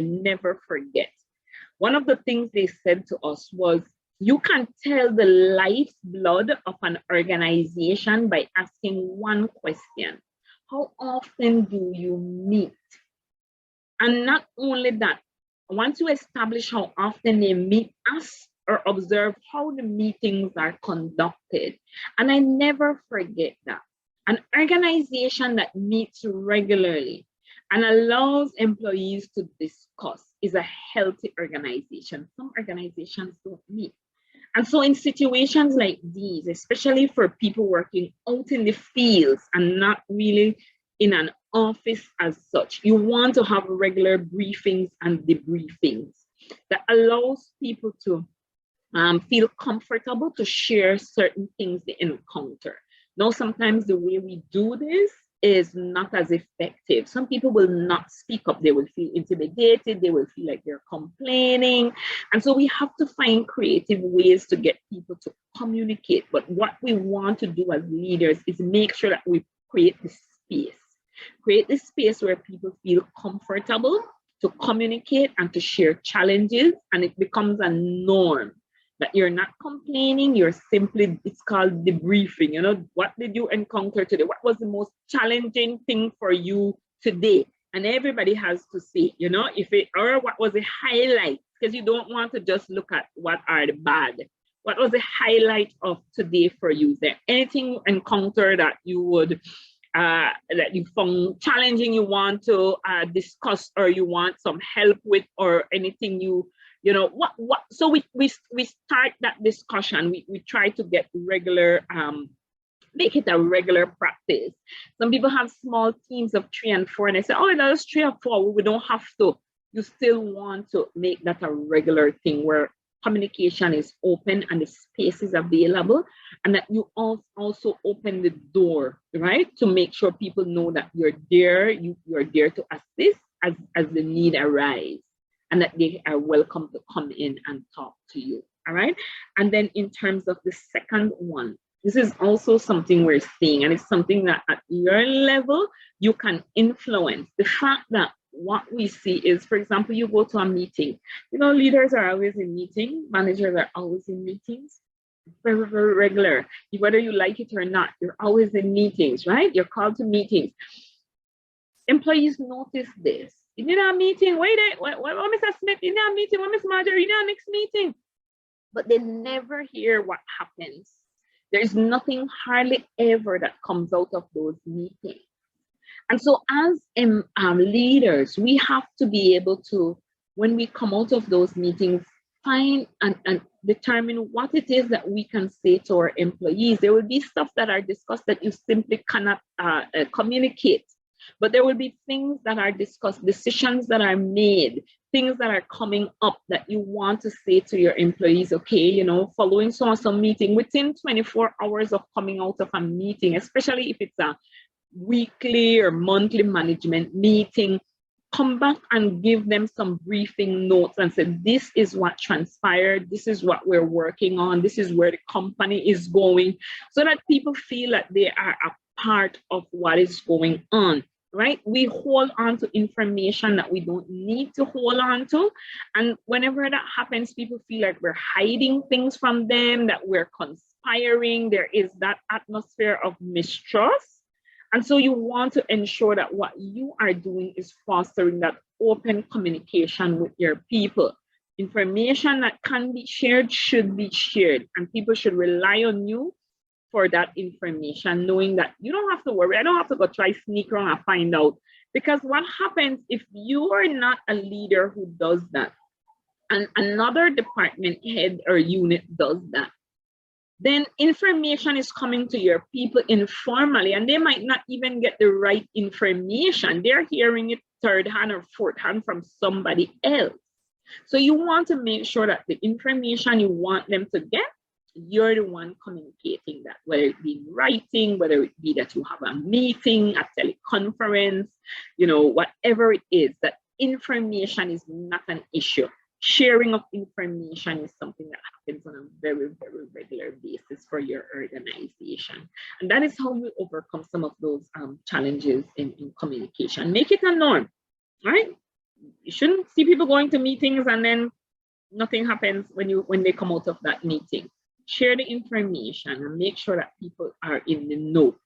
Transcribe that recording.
never forget. One of the things they said to us was, you can tell the lifeblood of an organization by asking one question. How often do you meet? And not only that, once you establish how often they meet, ask or observe how the meetings are conducted. And I never forget that. An organization that meets regularly and allows employees to discuss is a healthy organization. Some organizations don't meet. And so in situations like these, especially for people working out in the fields and not really in an office as such, you want to have regular briefings and debriefings that allows people to feel comfortable to share certain things they encounter. Now, sometimes the way we do this is not as effective. Some people will not speak up. They will feel intimidated. They will feel like they're complaining. And so we have to find creative ways to get people to communicate. But what we want to do as leaders is make sure that we create the space. Create the space where people feel comfortable to communicate and to share challenges, and it becomes a norm that you're not complaining, you're simply, it's called debriefing. You know, what did you encounter today? What was the most challenging thing for you today? And everybody has to say, you know, if it, or what was the highlight? Because you don't want to just look at what are the bad. What was the highlight of today for you? Is there anything you encounter that you would, that you found challenging, you want to discuss, or you want some help with, or anything you know, what, so we start that discussion. We try to get regular, make it a regular practice. Some people have small teams of 3 and 4, and they say, oh, that's 3 or 4, we don't have to. You still want to make that a regular thing where communication is open and the space is available, and that you also open the door, right? To make sure people know that you're there, you're there to assist as the need arises, and that they are welcome to come in and talk to you, all right? And then in terms of the second one, this is also something we're seeing, and it's something that at your level, you can influence. The fact that what we see is, for example, you go to a meeting, you know, leaders are always in meetings, managers are always in meetings, very, very regular. Whether you like it or not, you're always in meetings, right? You're called to meetings. Employees notice this. In a meeting, wait, Mr. Smith, in a meeting, what Miss Marjorie, in our next meeting. But they never hear what happens. There's nothing hardly ever that comes out of those meetings. And so as leaders, we have to be able to, when we come out of those meetings, find and determine what it is that we can say to our employees. There will be stuff that are discussed that you simply cannot communicate. But there will be things that are discussed, decisions that are made, things that are coming up that you want to say to your employees, okay, you know, following some meeting, within 24 hours of coming out of a meeting, especially if it's a weekly or monthly management meeting, come back and give them some briefing notes and say, this is what transpired, this is what we're working on, this is where the company is going, so that people feel that they are a part of what is going on, right? We hold on to information that we don't need to hold on to. And whenever that happens, people feel like we're hiding things from them, that we're conspiring. There is that atmosphere of mistrust. And so you want to ensure that what you are doing is fostering that open communication with your people. Information that can be shared should be shared, and people should rely on you for that information, knowing that you don't have to worry. I don't have to go try sneak around and find out. Because what happens if you are not a leader who does that, and another department head or unit does that, then information is coming to your people informally, and they might not even get the right information. They're hearing it third hand or fourth hand from somebody else. So you want to make sure that the information you want them to get, you're the one communicating that, whether it be in writing, whether it be that you have a meeting, a teleconference, you know, whatever it is, that information is not an issue. Sharing of information is something that happens on a very, very regular basis for your organization. And that is how you overcome some of those challenges in communication. Make it a norm, right? You shouldn't see people going to meetings and then nothing happens when they come out of that meeting. Share the information and make sure that people are in the know.